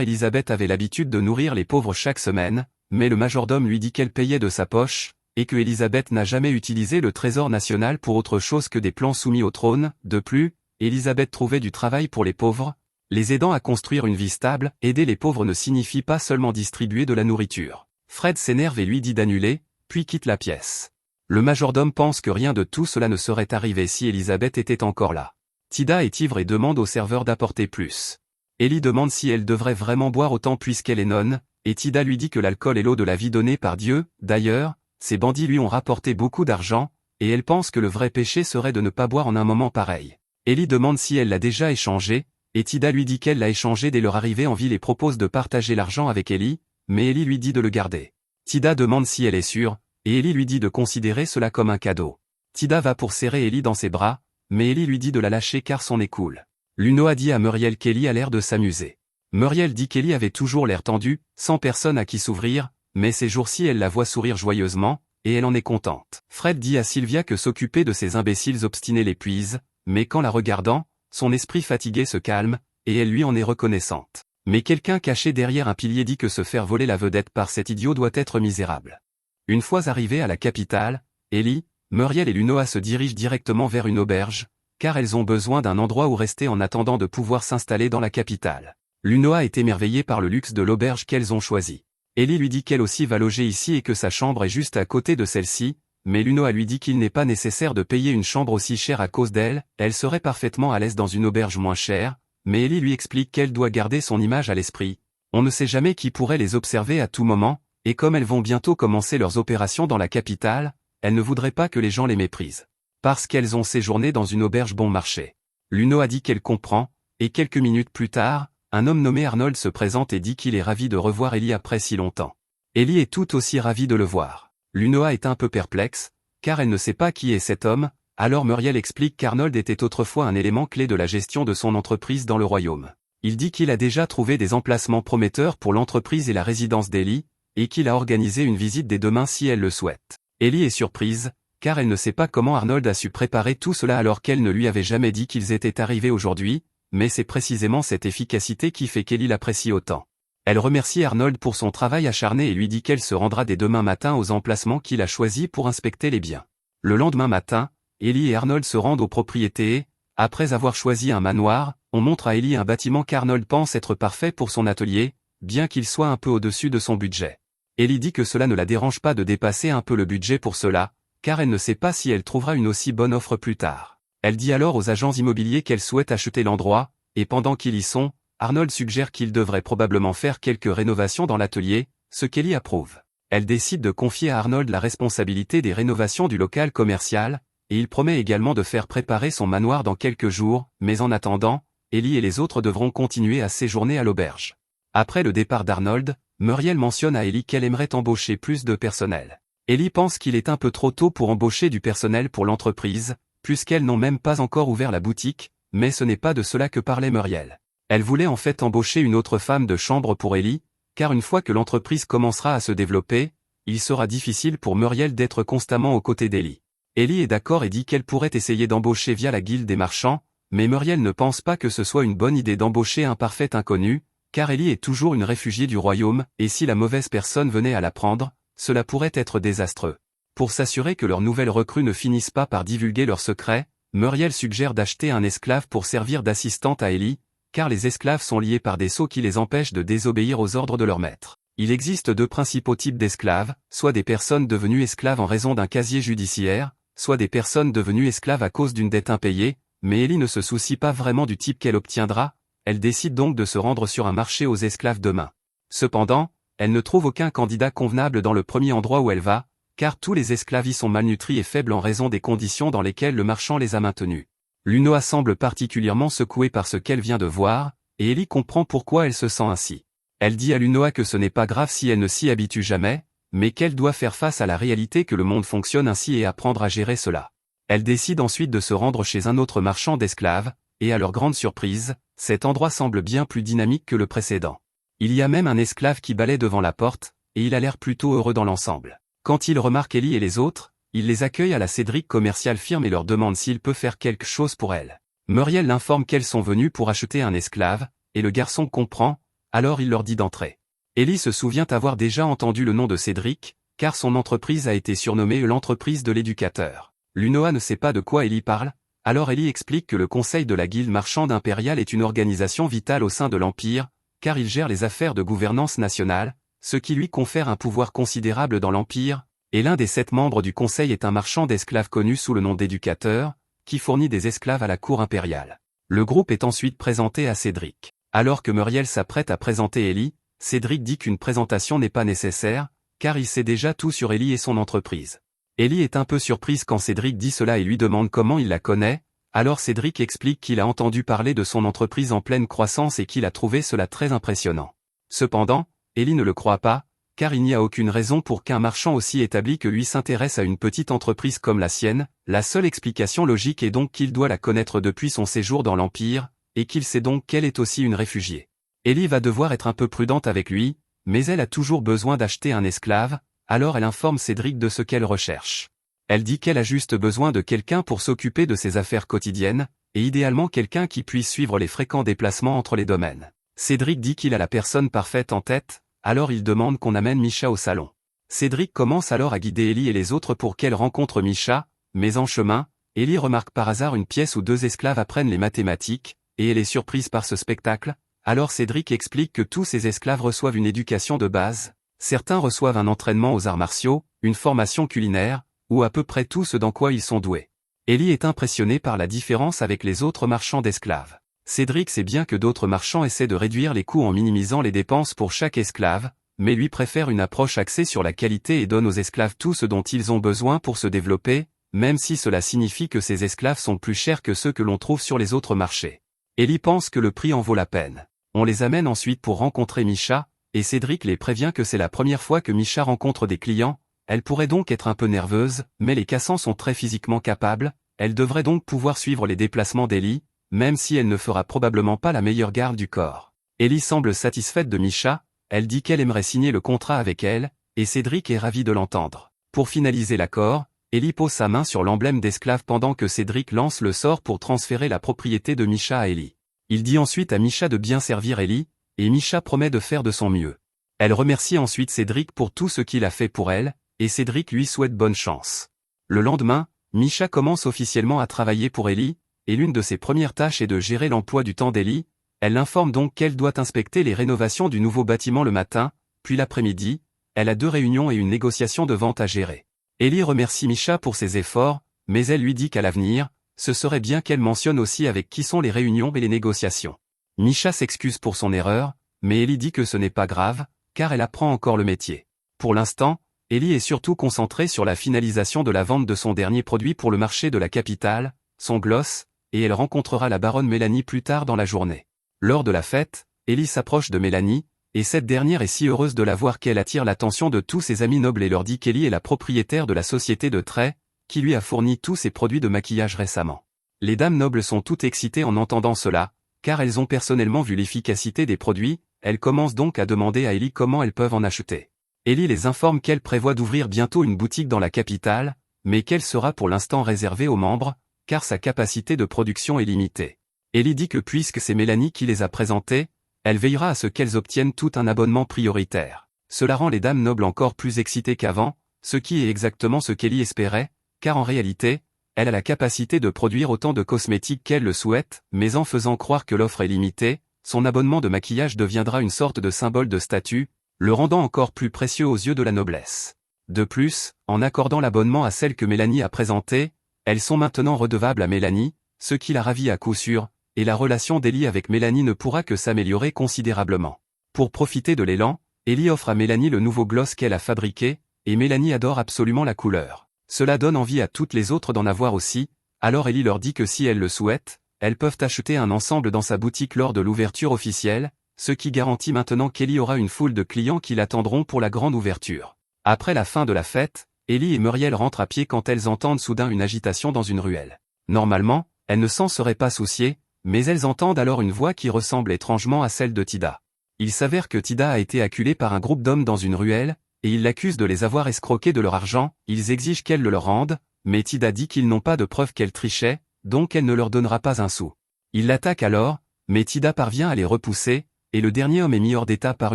Elisabeth avait l'habitude de nourrir les pauvres chaque semaine, mais le majordome lui dit qu'elle payait de sa poche, et que Elisabeth n'a jamais utilisé le trésor national pour autre chose que des plans soumis au trône. De plus, Elisabeth trouvait du travail pour les pauvres, les aidant à construire une vie stable. Aider les pauvres ne signifie pas seulement distribuer de la nourriture. Fred s'énerve et lui dit d'annuler, puis quitte la pièce. Le majordome pense que rien de tout cela ne serait arrivé si Elisabeth était encore là. Tida est ivre et demande au serveur d'apporter plus. Ellie demande si elle devrait vraiment boire autant puisqu'elle est nonne, et Tida lui dit que l'alcool est l'eau de la vie donnée par Dieu. D'ailleurs, ces bandits lui ont rapporté beaucoup d'argent, et elle pense que le vrai péché serait de ne pas boire en un moment pareil. Ellie demande si elle l'a déjà échangé, et Tida lui dit qu'elle l'a échangé dès leur arrivée en ville et propose de partager l'argent avec Ellie, mais Ellie lui dit de le garder. Tida demande si elle est sûre, et Ellie lui dit de considérer cela comme un cadeau. Tida va pour serrer Ellie dans ses bras, mais Ellie lui dit de la lâcher car son nez coule. Lunoa dit à Muriel qu'Ellie a l'air de s'amuser. Muriel dit qu'Ellie avait toujours l'air tendue, sans personne à qui s'ouvrir, mais ces jours-ci elle la voit sourire joyeusement, et elle en est contente. Fred dit à Sylvia que s'occuper de ces imbéciles obstinés l'épuise, mais qu'en la regardant, son esprit fatigué se calme, et elle lui en est reconnaissante. Mais quelqu'un caché derrière un pilier dit que se faire voler la vedette par cet idiot doit être misérable. Une fois arrivées à la capitale, Ellie, Muriel et Lunoa se dirigent directement vers une auberge, car elles ont besoin d'un endroit où rester en attendant de pouvoir s'installer dans la capitale. Lunoa est émerveillée par le luxe de l'auberge qu'elles ont choisi. Ellie lui dit qu'elle aussi va loger ici et que sa chambre est juste à côté de celle-ci, mais Lunoa lui dit qu'il n'est pas nécessaire de payer une chambre aussi chère à cause d'elle, elle serait parfaitement à l'aise dans une auberge moins chère, mais Ellie lui explique qu'elle doit garder son image à l'esprit. On ne sait jamais qui pourrait les observer à tout moment, et comme elles vont bientôt commencer leurs opérations dans la capitale, elle ne voudrait pas que les gens les méprisent. Parce qu'elles ont séjourné dans une auberge bon marché. Lunoa dit qu'elle comprend, et quelques minutes plus tard, un homme nommé Arnold se présente et dit qu'il est ravi de revoir Ellie après si longtemps. Ellie est tout aussi ravie de le voir. Lunoa est un peu perplexe, car elle ne sait pas qui est cet homme, alors Muriel explique qu'Arnold était autrefois un élément clé de la gestion de son entreprise dans le royaume. Il dit qu'il a déjà trouvé des emplacements prometteurs pour l'entreprise et la résidence d'Ellie, et qu'il a organisé une visite dès demain si elle le souhaite. Ellie est surprise, car elle ne sait pas comment Arnold a su préparer tout cela alors qu'elle ne lui avait jamais dit qu'ils étaient arrivés aujourd'hui, mais c'est précisément cette efficacité qui fait qu'Ellie l'apprécie autant. Elle remercie Arnold pour son travail acharné et lui dit qu'elle se rendra dès demain matin aux emplacements qu'il a choisis pour inspecter les biens. Le lendemain matin, Ellie et Arnold se rendent aux propriétés et, après avoir choisi un manoir, on montre à Ellie un bâtiment qu'Arnold pense être parfait pour son atelier, bien qu'il soit un peu au-dessus de son budget. Ellie dit que cela ne la dérange pas de dépasser un peu le budget pour cela, car elle ne sait pas si elle trouvera une aussi bonne offre plus tard. Elle dit alors aux agents immobiliers qu'elle souhaite acheter l'endroit, et pendant qu'ils y sont, Arnold suggère qu'il devrait probablement faire quelques rénovations dans l'atelier, ce qu'Ellie approuve. Elle décide de confier à Arnold la responsabilité des rénovations du local commercial, et il promet également de faire préparer son manoir dans quelques jours, mais en attendant, Ellie et les autres devront continuer à séjourner à l'auberge. Après le départ d'Arnold, Muriel mentionne à Ellie qu'elle aimerait embaucher plus de personnel. Ellie pense qu'il est un peu trop tôt pour embaucher du personnel pour l'entreprise, puisqu'elles n'ont même pas encore ouvert la boutique, mais ce n'est pas de cela que parlait Muriel. Elle voulait en fait embaucher une autre femme de chambre pour Ellie, car une fois que l'entreprise commencera à se développer, il sera difficile pour Muriel d'être constamment aux côtés d'Ellie. Ellie est d'accord et dit qu'elle pourrait essayer d'embaucher via la guilde des marchands, mais Muriel ne pense pas que ce soit une bonne idée d'embaucher un parfait inconnu, car Ellie est toujours une réfugiée du royaume, et si la mauvaise personne venait à la prendre, cela pourrait être désastreux. Pour s'assurer que leurs nouvelles recrues ne finissent pas par divulguer leurs secrets, Muriel suggère d'acheter un esclave pour servir d'assistante à Ellie, car les esclaves sont liés par des sceaux qui les empêchent de désobéir aux ordres de leur maître. Il existe deux principaux types d'esclaves, soit des personnes devenues esclaves en raison d'un casier judiciaire, soit des personnes devenues esclaves à cause d'une dette impayée, mais Ellie ne se soucie pas vraiment du type qu'elle obtiendra, elle décide donc de se rendre sur un marché aux esclaves demain. Cependant, elle ne trouve aucun candidat convenable dans le premier endroit où elle va, car tous les esclaves y sont malnutris et faibles en raison des conditions dans lesquelles le marchand les a maintenus. Lunoa semble particulièrement secouée par ce qu'elle vient de voir, et Ellie comprend pourquoi elle se sent ainsi. Elle dit à Lunoa que ce n'est pas grave si elle ne s'y habitue jamais, mais qu'elle doit faire face à la réalité que le monde fonctionne ainsi et apprendre à gérer cela. Elle décide ensuite de se rendre chez un autre marchand d'esclaves, et à leur grande surprise, cet endroit semble bien plus dynamique que le précédent. Il y a même un esclave qui balaie devant la porte, et il a l'air plutôt heureux dans l'ensemble. Quand il remarque Ellie et les autres, il les accueille à la Cédric Commercial Firm et leur demande s'il peut faire quelque chose pour elle. Muriel l'informe qu'elles sont venues pour acheter un esclave, et le garçon comprend, alors il leur dit d'entrer. Ellie se souvient avoir déjà entendu le nom de Cédric, car son entreprise a été surnommée l'entreprise de l'éducateur. Lunoa ne sait pas de quoi Ellie parle, alors Ellie explique que le conseil de la guilde marchande impériale est une organisation vitale au sein de l'Empire, car il gère les affaires de gouvernance nationale, ce qui lui confère un pouvoir considérable dans l'Empire, et l'un des 7 membres du conseil est un marchand d'esclaves connu sous le nom d'éducateur, qui fournit des esclaves à la cour impériale. Le groupe est ensuite présenté à Cédric. Alors que Muriel s'apprête à présenter Ellie, Cédric dit qu'une présentation n'est pas nécessaire, car il sait déjà tout sur Ellie et son entreprise. Ellie est un peu surprise quand Cédric dit cela et lui demande comment il la connaît, alors Cédric explique qu'il a entendu parler de son entreprise en pleine croissance et qu'il a trouvé cela très impressionnant. Cependant, Ellie ne le croit pas, car il n'y a aucune raison pour qu'un marchand aussi établi que lui s'intéresse à une petite entreprise comme la sienne, la seule explication logique est donc qu'il doit la connaître depuis son séjour dans l'Empire, et qu'il sait donc qu'elle est aussi une réfugiée. Ellie va devoir être un peu prudente avec lui, mais elle a toujours besoin d'acheter un esclave, alors elle informe Cédric de ce qu'elle recherche. Elle dit qu'elle a juste besoin de quelqu'un pour s'occuper de ses affaires quotidiennes, et idéalement quelqu'un qui puisse suivre les fréquents déplacements entre les domaines. Cédric dit qu'il a la personne parfaite en tête, alors il demande qu'on amène Misha au salon. Cédric commence alors à guider Ellie et les autres pour qu'elle rencontre Misha, mais en chemin, Ellie remarque par hasard une pièce où 2 esclaves apprennent les mathématiques, et elle est surprise par ce spectacle, alors Cédric explique que tous ces esclaves reçoivent une éducation de base, certains reçoivent un entraînement aux arts martiaux, une formation culinaire, ou à peu près tout ce dans quoi ils sont doués. Ellie est impressionnée par la différence avec les autres marchands d'esclaves. Cédric sait bien que d'autres marchands essaient de réduire les coûts en minimisant les dépenses pour chaque esclave, mais lui préfère une approche axée sur la qualité et donne aux esclaves tout ce dont ils ont besoin pour se développer, même si cela signifie que ces esclaves sont plus chers que ceux que l'on trouve sur les autres marchés. Ellie pense que le prix en vaut la peine. On les amène ensuite pour rencontrer Misha, et Cédric les prévient que c'est la première fois que Misha rencontre des clients, elle pourrait donc être un peu nerveuse, mais les cassants sont très physiquement capables, elle devrait donc pouvoir suivre les déplacements d'Ellie, même si elle ne fera probablement pas la meilleure garde du corps. Ellie semble satisfaite de Misha, elle dit qu'elle aimerait signer le contrat avec elle, et Cédric est ravi de l'entendre. Pour finaliser l'accord, Ellie pose sa main sur l'emblème d'esclave pendant que Cédric lance le sort pour transférer la propriété de Misha à Ellie. Il dit ensuite à Misha de bien servir Ellie, et Misha promet de faire de son mieux. Elle remercie ensuite Cédric pour tout ce qu'il a fait pour elle, et Cédric lui souhaite bonne chance. Le lendemain, Misha commence officiellement à travailler pour Ellie, et l'une de ses premières tâches est de gérer l'emploi du temps d'Ellie. Elle l'informe donc qu'elle doit inspecter les rénovations du nouveau bâtiment le matin, puis l'après-midi, elle a 2 réunions et une négociation de vente à gérer. Ellie remercie Misha pour ses efforts, mais elle lui dit qu'à l'avenir, ce serait bien qu'elle mentionne aussi avec qui sont les réunions et les négociations. Misha s'excuse pour son erreur, mais Ellie dit que ce n'est pas grave, car elle apprend encore le métier. Pour l'instant, Élie est surtout concentré sur la finalisation de la vente de son dernier produit pour le marché de la capitale, son gloss, et elle rencontrera la baronne Mélanie plus tard dans la journée. Lors de la fête, Élie s'approche de Mélanie, et cette dernière est si heureuse de la voir qu'elle attire l'attention de tous ses amis nobles et leur dit qu'Élie est la propriétaire de la société de traits, qui lui a fourni tous ses produits de maquillage récemment. Les dames nobles sont toutes excitées en entendant cela, car elles ont personnellement vu l'efficacité des produits, elles commencent donc à demander à Élie comment elles peuvent en acheter. Élie les informe qu'elle prévoit d'ouvrir bientôt une boutique dans la capitale, mais qu'elle sera pour l'instant réservée aux membres, car sa capacité de production est limitée. Élie dit que puisque c'est Mélanie qui les a présentées, elle veillera à ce qu'elles obtiennent tout un abonnement prioritaire. Cela rend les dames nobles encore plus excitées qu'avant, ce qui est exactement ce qu'Élie espérait, car en réalité, elle a la capacité de produire autant de cosmétiques qu'elle le souhaite, mais en faisant croire que l'offre est limitée, son abonnement de maquillage deviendra une sorte de symbole de statut, le rendant encore plus précieux aux yeux de la noblesse. De plus, en accordant l'abonnement à celle que Mélanie a présentée, elles sont maintenant redevables à Mélanie, ce qui la ravit à coup sûr, et la relation d'Élie avec Mélanie ne pourra que s'améliorer considérablement. Pour profiter de l'élan, Élie offre à Mélanie le nouveau gloss qu'elle a fabriqué, et Mélanie adore absolument la couleur. Cela donne envie à toutes les autres d'en avoir aussi, alors Élie leur dit que si elles le souhaitent, elles peuvent acheter un ensemble dans sa boutique lors de l'ouverture officielle, ce qui garantit maintenant qu'Élie aura une foule de clients qui l'attendront pour la grande ouverture. Après la fin de la fête, Élie et Muriel rentrent à pied quand elles entendent soudain une agitation dans une ruelle. Normalement, elles ne s'en seraient pas souciées, mais elles entendent alors une voix qui ressemble étrangement à celle de Tida. Il s'avère que Tida a été acculée par un groupe d'hommes dans une ruelle, et ils l'accusent de les avoir escroqués de leur argent, ils exigent qu'elle le leur rende, mais Tida dit qu'ils n'ont pas de preuve qu'elle trichait, donc elle ne leur donnera pas un sou. Ils l'attaquent alors, mais Tida parvient à les repousser, et le dernier homme est mis hors d'état par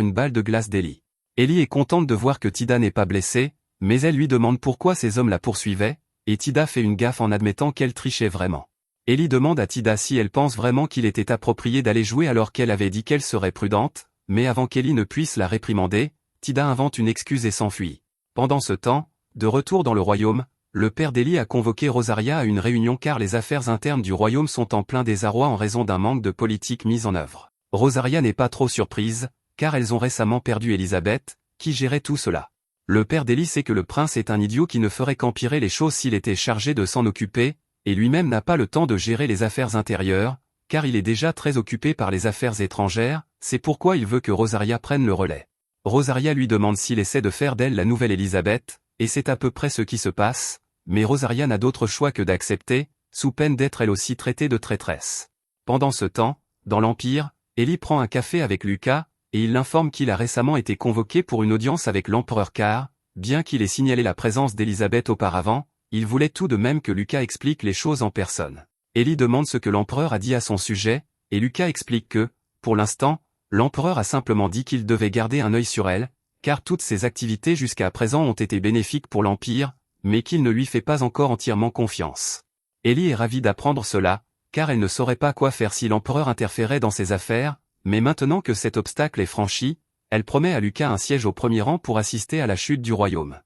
une balle de glace d'Élie. Élie est contente de voir que Tida n'est pas blessée, mais elle lui demande pourquoi ces hommes la poursuivaient, et Tida fait une gaffe en admettant qu'elle trichait vraiment. Élie demande à Tida si elle pense vraiment qu'il était approprié d'aller jouer alors qu'elle avait dit qu'elle serait prudente, mais avant qu'Élie ne puisse la réprimander, Tida invente une excuse et s'enfuit. Pendant ce temps, de retour dans le royaume, le père d'Élie a convoqué Rosaria à une réunion car les affaires internes du royaume sont en plein désarroi en raison d'un manque de politique mise en œuvre. Rosaria n'est pas trop surprise, car elles ont récemment perdu Élisabeth, qui gérait tout cela. Le père d'Élie sait que le prince est un idiot qui ne ferait qu'empirer les choses s'il était chargé de s'en occuper, et lui-même n'a pas le temps de gérer les affaires intérieures, car il est déjà très occupé par les affaires étrangères, c'est pourquoi il veut que Rosaria prenne le relais. Rosaria lui demande s'il essaie de faire d'elle la nouvelle Élisabeth, et c'est à peu près ce qui se passe, mais Rosaria n'a d'autre choix que d'accepter, sous peine d'être elle aussi traitée de traîtresse. Pendant ce temps, dans l'Empire, Élie prend un café avec Lucas, et il l'informe qu'il a récemment été convoqué pour une audience avec l'empereur car, bien qu'il ait signalé la présence d'Élisabeth auparavant, il voulait tout de même que Lucas explique les choses en personne. Élie demande ce que l'empereur a dit à son sujet, et Lucas explique que, pour l'instant, l'empereur a simplement dit qu'il devait garder un œil sur elle, car toutes ses activités jusqu'à présent ont été bénéfiques pour l'Empire, mais qu'il ne lui fait pas encore entièrement confiance. Élie est ravie d'apprendre cela, car elle ne saurait pas quoi faire si l'empereur interférait dans ses affaires, mais maintenant que cet obstacle est franchi, elle promet à Lucas un siège au premier rang pour assister à la chute du royaume.